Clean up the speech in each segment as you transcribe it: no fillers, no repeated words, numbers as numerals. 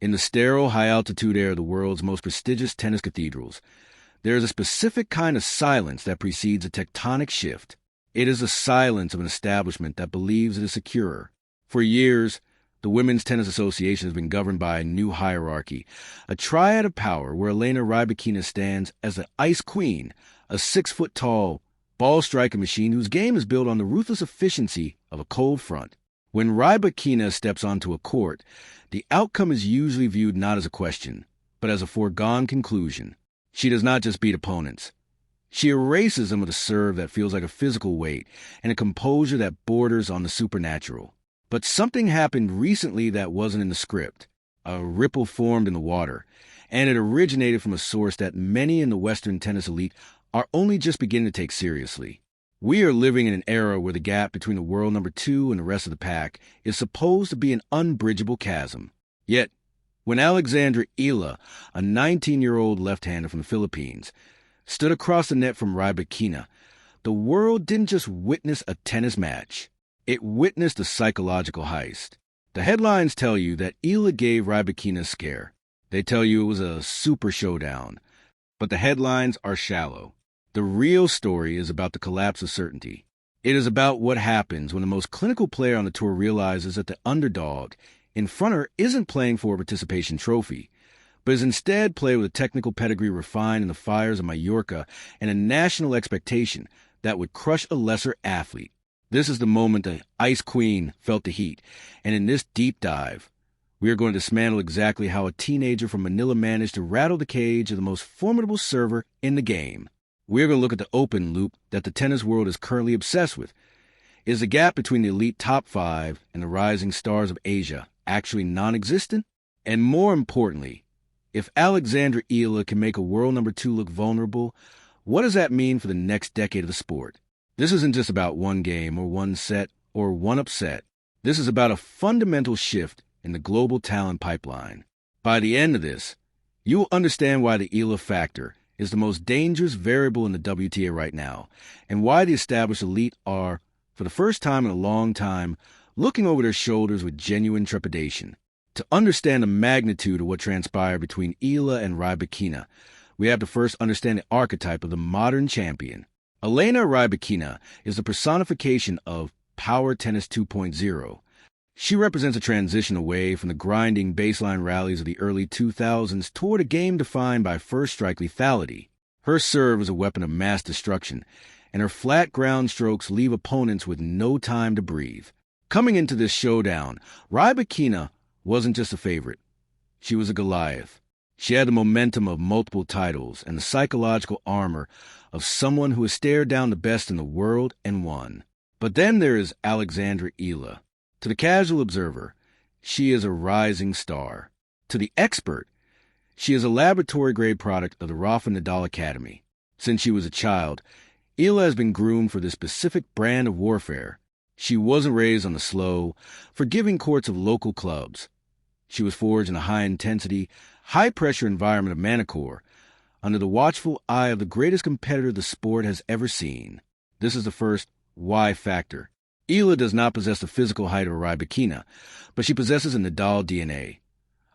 In the sterile, high-altitude air of the world's most prestigious tennis cathedrals, there is a specific kind of silence that precedes a tectonic shift. It is the silence of an establishment that believes it is secure. For years, the Women's Tennis Association has been governed by a new hierarchy, a triad of power where Elena Rybakina stands as the ice queen, a 6-foot-tall, ball-striking machine whose game is built on the ruthless efficiency of a cold front. When Rybakina steps onto a court, the outcome is usually viewed not as a question, but as a foregone conclusion. She does not just beat opponents. She erases them with a serve that feels like a physical weight and a composure that borders on the supernatural. But something happened recently that wasn't in the script. A ripple formed in the water, and it originated from a source that many in the Western tennis elite are only just beginning to take seriously. We are living in an era where the gap between the world number 2 and the rest of the pack is supposed to be an unbridgeable chasm. Yet, when Alexandra Eala, a 19-year-old left-hander from the Philippines, stood across the net from Rybakina, the world didn't just witness a tennis match. It witnessed a psychological heist. The headlines tell you that Eala gave Rybakina a scare. They tell you it was a super showdown. But the headlines are shallow. The real story is about the collapse of certainty. It is about what happens when the most clinical player on the tour realizes that the underdog in front of her isn't playing for a participation trophy, but is instead playing with a technical pedigree refined in the fires of Mallorca and a national expectation that would crush a lesser athlete. This is the moment the Ice Queen felt the heat, and in this deep dive, we are going to dismantle exactly how a teenager from Manila managed to rattle the cage of the most formidable server in the game. We are going to look at the open loop that the tennis world is currently obsessed with. Is the gap between the elite top 5 and the rising stars of Asia actually non-existent? And more importantly, if Alexandra Eala can make a world number 2 look vulnerable, what does that mean for the next decade of the sport? This isn't just about one game or one set or one upset. This is about a fundamental shift in the global talent pipeline. By the end of this, you will understand why the Eala factor is the most dangerous variable in the WTA right now, and why the established elite are, for the first time in a long time, looking over their shoulders with genuine trepidation. To understand the magnitude of what transpired between Eala and Rybakina, we have to first understand the archetype of the modern champion. Elena Rybakina is the personification of Power Tennis 2.0. She represents a transition away from the grinding baseline rallies of the early 2000s toward a game defined by first-strike lethality. Her serve is a weapon of mass destruction, and her flat ground strokes leave opponents with no time to breathe. Coming into this showdown, Rybakina wasn't just a favorite. She was a Goliath. She had the momentum of multiple titles and the psychological armor of someone who has stared down the best in the world and won. But then there is Alexandra Eala. To the casual observer, she is a rising star. To the expert, she is a laboratory-grade product of the Rafa Nadal Academy. Since she was a child, Eala has been groomed for this specific brand of warfare. She wasn't raised on the slow, forgiving courts of local clubs. She was forged in a high-intensity, high-pressure environment of Manacor, under the watchful eye of the greatest competitor the sport has ever seen. This is the first why factor. Eala does not possess the physical height of Rybakina, but she possesses a Nadal DNA.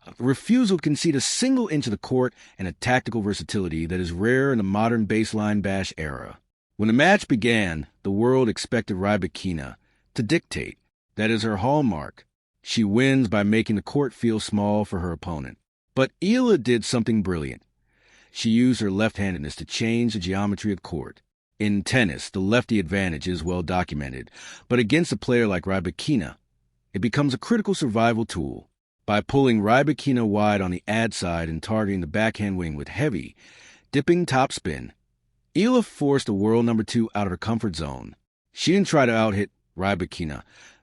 A refusal to concede a single inch of the court and a tactical versatility that is rare in the modern baseline bash era. When the match began, the world expected Rybakina to dictate. That is her hallmark. She wins by making the court feel small for her opponent. But Eala did something brilliant. She used her left-handedness to change the geometry of court. In tennis, the lefty advantage is well documented, but against a player like Rybakina, it becomes a critical survival tool. By pulling Rybakina wide on the ad side and targeting the backhand wing with heavy, dipping topspin, Eala forced the world number 2 out of her comfort zone. She didn't try to out-hit Rybakina.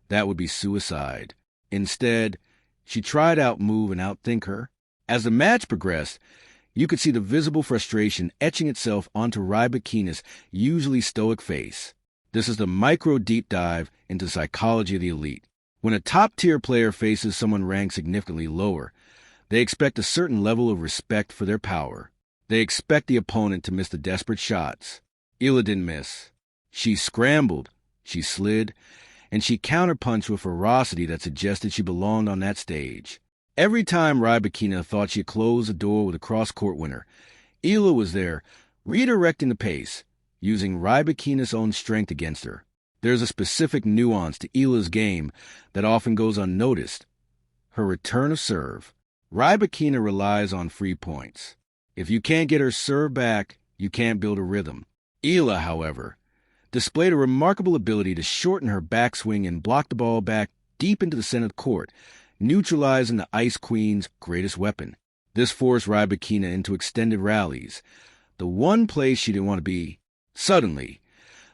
That would be suicide. Instead, she tried to out-move and out-think her. As the match progressed, you could see the visible frustration etching itself onto Rybakina's usually stoic face. This is the micro deep dive into the psychology of the elite. When a top-tier player faces someone ranked significantly lower, they expect a certain level of respect for their power. They expect the opponent to miss the desperate shots. Eala didn't miss. She scrambled, she slid, and she counterpunched with ferocity that suggested she belonged on that stage. Every time Rybakina thought she had closed the door with a cross-court winner, Eala was there, redirecting the pace, using Rybakina's own strength against her. There's a specific nuance to Eala's game that often goes unnoticed. Her return of serve. Rybakina relies on free points. If you can't get her serve back, you can't build a rhythm. Eala, however, displayed a remarkable ability to shorten her backswing and block the ball back deep into the center of the court, neutralizing the Ice Queen's greatest weapon. This forced Rybakina into extended rallies, the one place she didn't want to be. Suddenly,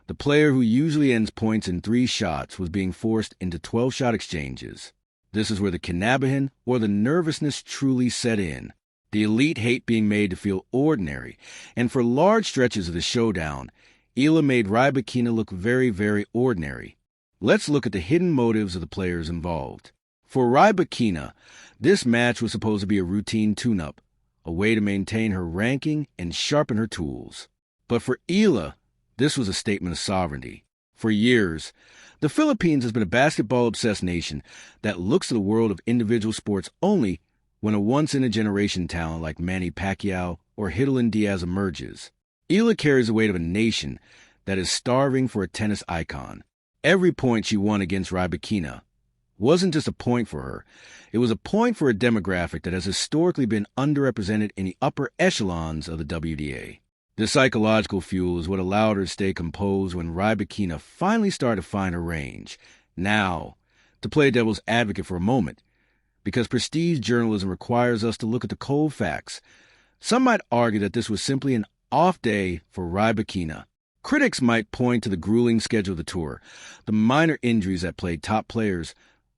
the player who usually ends points in 3 shots was being forced into 12-shot exchanges. This is where the Kinabahan or the nervousness truly set in. The elite hate being made to feel ordinary, and for large stretches of the showdown, Eala made Rybakina look very, very ordinary. Let's look at the hidden motives of the players involved. For Rybakina, this match was supposed to be a routine tune-up, a way to maintain her ranking and sharpen her tools. But for Eala, this was a statement of sovereignty. For years, the Philippines has been a basketball-obsessed nation that looks to the world of individual sports only when a once-in-a-generation talent like Manny Pacquiao or Hidilyn Diaz emerges. Eala carries the weight of a nation that is starving for a tennis icon. Every point she won against Rybakina wasn't just a point for her. It was a point for a demographic that has historically been underrepresented in the upper echelons of the WDA. This psychological fuel is what allowed her to stay composed when Rybakina finally started to find her range. Now, to play devil's advocate for a moment, because prestige journalism requires us to look at the cold facts, some might argue that this was simply an off day for Rybakina. Critics might point to the grueling schedule of the tour, the minor injuries that plagued top players,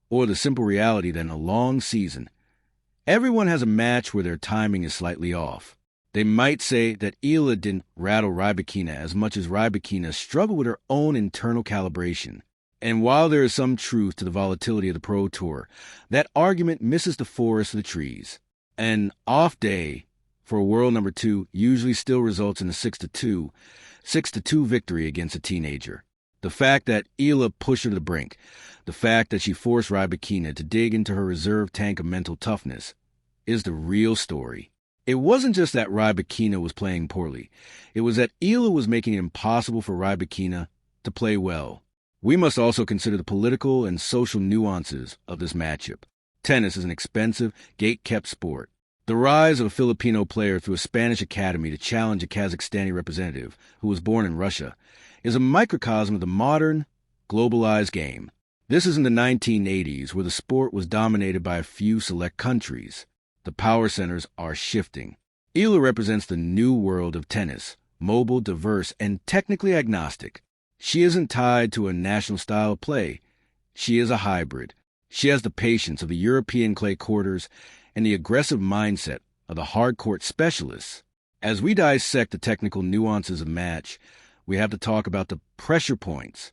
or the simple reality that in a long season, everyone has a match where their timing is slightly off. They might say that Eala didn't rattle Rybakina as much as Rybakina struggled with her own internal calibration. And while there is some truth to the volatility of the Pro Tour, that argument misses the forest of the trees. An off day for a world number 2 usually still results in a 6-2 victory against a teenager. The fact that Eala pushed her to the brink, the fact that she forced Rybakina to dig into her reserve tank of mental toughness, is the real story. It wasn't just that Rybakina was playing poorly. It was that Eala was making it impossible for Rybakina to play well. We must also consider the political and social nuances of this matchup. Tennis is an expensive, gate-kept sport. The rise of a Filipino player through a Spanish academy to challenge a Kazakhstani representative who was born in Russia is a microcosm of the modern, globalized game. This is in the 1980s, where the sport was dominated by a few select countries. The power centers are shifting. Eala represents the new world of tennis, mobile, diverse, and technically agnostic. She isn't tied to a national style of play. She is a hybrid. She has the patience of the European clay courters and the aggressive mindset of the hard court specialists. As we dissect the technical nuances of match, we have to talk about the pressure points.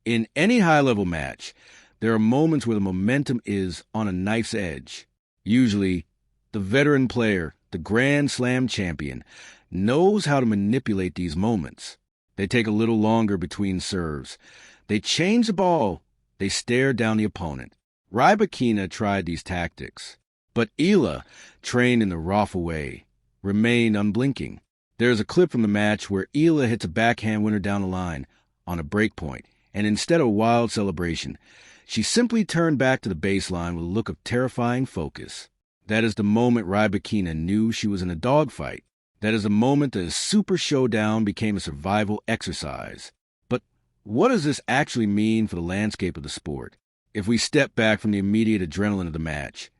In any high-level match, there are moments where the momentum is on a knife's edge. Usually, the veteran player, the Grand Slam champion, knows how to manipulate these moments. They take a little longer between serves. They change the ball. They stare down the opponent. Rybakina tried these tactics, but Eala, trained in the Rafa way, remained unblinking. There's a clip from the match where Eala hits a backhand winner down the line on a break point, and instead of a wild celebration, she simply turned back to the baseline with a look of terrifying focus. That is the moment Rybakina knew she was in a dogfight. That is the moment that a super showdown became a survival exercise. But what does this actually mean for the landscape of the sport? If we step back from the immediate adrenaline of the match,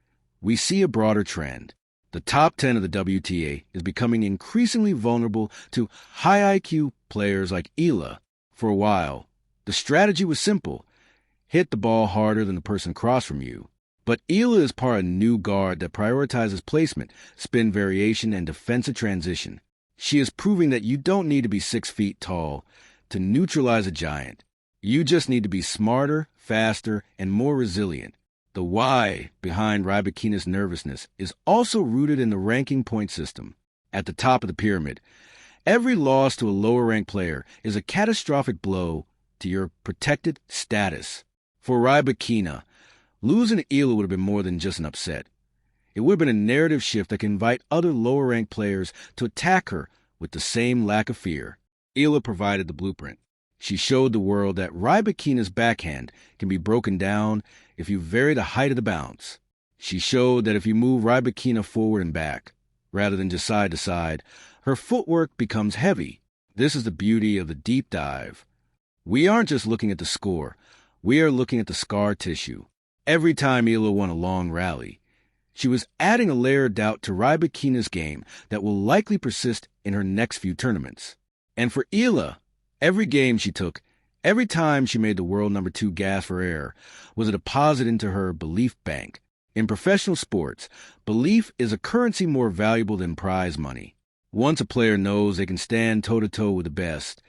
we see a broader trend. The top 10 of the WTA is becoming increasingly vulnerable to high IQ players like Eala. For a while, the strategy was simple: hit the ball harder than the person across from you. But Eala is part of a new guard that prioritizes placement, spin variation, and defensive transition. She is proving that you don't need to be 6 feet tall to neutralize a giant. You just need to be smarter, faster, and more resilient. The why behind Rybakina's nervousness is also rooted in the ranking point system. At the top of the pyramid, every loss to a lower-ranked player is a catastrophic blow to your protected status. For Rybakina, losing to Eala would have been more than just an upset. It would have been a narrative shift that can invite other lower-ranked players to attack her with the same lack of fear. Eala provided the blueprint. She showed the world that Rybakina's backhand can be broken down if you vary the height of the bounce. She showed that if you move Rybakina forward and back, rather than just side to side, her footwork becomes heavy. This is the beauty of the deep dive. We aren't just looking at the score. We are looking at the scar tissue. Every time Eala won a long rally, she was adding a layer of doubt to Rybakina's game that will likely persist in her next few tournaments. And for Eala, every game she took, every time she made the world number 2 gasp for air, was a deposit into her belief bank. In professional sports, belief is a currency more valuable than prize money. Once a player knows they can stand toe-to-toe with the best,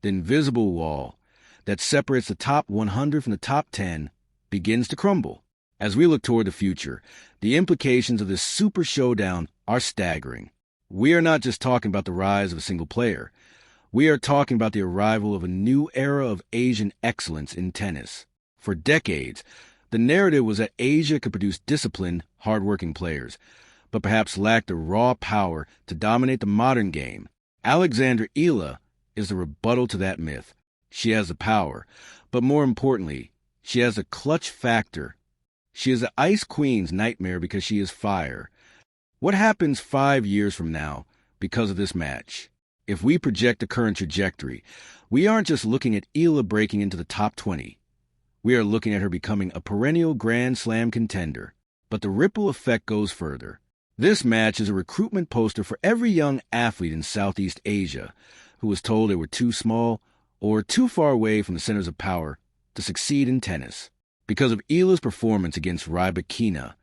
the invisible wall that separates the top 100 from the top 10 begins to crumble. As we look toward the future, the implications of this super showdown are staggering. We are not just talking about the rise of a single player. We are talking about the arrival of a new era of Asian excellence in tennis. For decades, the narrative was that Asia could produce disciplined, hard-working players, but perhaps lacked the raw power to dominate the modern game. Alexandra Eala is the rebuttal to that myth. She has the power, but more importantly, she has the clutch factor. She is the Ice Queen's nightmare because she is fire. What happens 5 years from now because of this match? If we project the current trajectory, we aren't just looking at Eala breaking into the top 20. We are looking at her becoming a perennial Grand Slam contender. But the ripple effect goes further. This match is a recruitment poster for every young athlete in Southeast Asia who was told they were too small or too far away from the centers of power to succeed in tennis. Because of Eala's performance against Rybakina,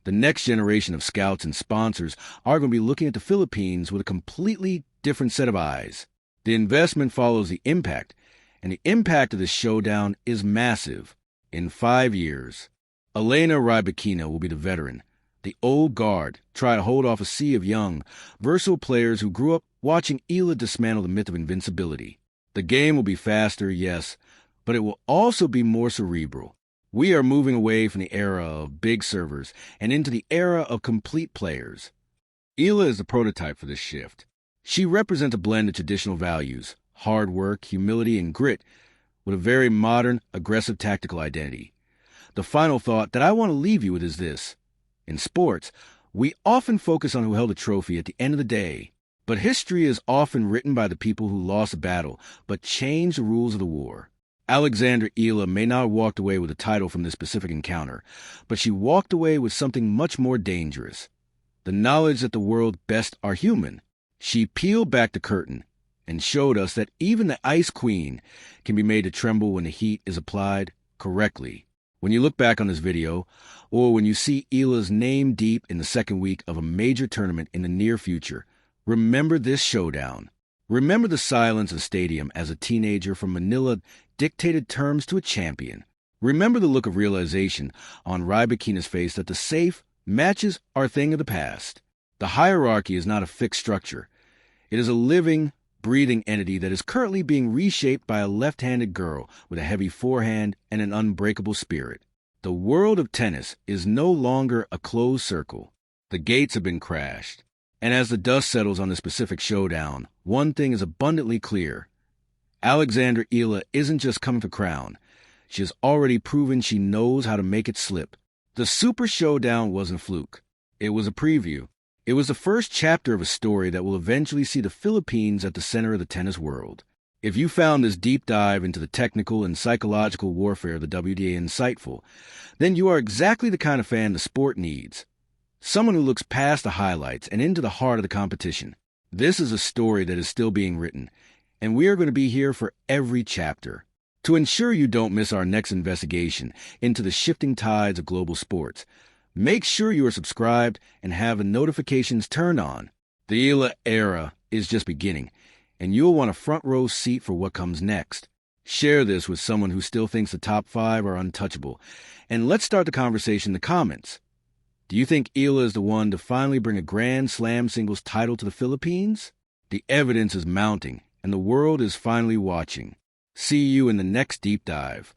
the next generation of scouts and sponsors are going to be looking at the Philippines with a completely different set of eyes. The investment follows the impact, and the impact of this showdown is massive. In 5 years, Elena Rybakina will be the veteran. The old guard try to hold off a sea of young, versatile players who grew up watching Eala dismantle the myth of invincibility. The game will be faster, yes, but it will also be more cerebral. We are moving away from the era of big servers and into the era of complete players. Eala is the prototype for this shift. She represents a blend of traditional values, hard work, humility, and grit, with a very modern, aggressive tactical identity. The final thought that I want to leave you with is this. In sports, we often focus on who held a trophy at the end of the day, but history is often written by the people who lost a battle but changed the rules of the war. Alexandra Eala may not have walked away with a title from this specific encounter, but she walked away with something much more dangerous. The knowledge that the world's best are human. She peeled back the curtain and showed us that even the Ice Queen can be made to tremble when the heat is applied correctly. When you look back on this video, or when you see Eala's name deep in the second week of a major tournament in the near future, remember this showdown. Remember the silence of the stadium as a teenager from Manila dictated terms to a champion. Remember the look of realization on Rybakina's face that the safe matches are a thing of the past. The hierarchy is not a fixed structure. It is a living, breathing entity that is currently being reshaped by a left-handed girl with a heavy forehand and an unbreakable spirit. The world of tennis is no longer a closed circle. The gates have been crashed. And as the dust settles on the specific showdown, one thing is abundantly clear. Alexandra Eala isn't just coming for crown. She has already proven she knows how to make it slip. The Super Showdown wasn't a fluke. It was a preview. It was the first chapter of a story that will eventually see the Philippines at the center of the tennis world. If you found this deep dive into the technical and psychological warfare of the WTA insightful, then you are exactly the kind of fan the sport needs. Someone who looks past the highlights and into the heart of the competition. This is a story that is still being written, and we are going to be here for every chapter. To ensure you don't miss our next investigation into the shifting tides of global sports, make sure you are subscribed and have the notifications turned on. The Eala era is just beginning, and you'll want a front row seat for what comes next. Share this with someone who still thinks the top 5 are untouchable, and let's start the conversation in the comments. Do you think Eala is the one to finally bring a Grand Slam singles title to the Philippines? The evidence is mounting, and the world is finally watching. See you in the next deep dive.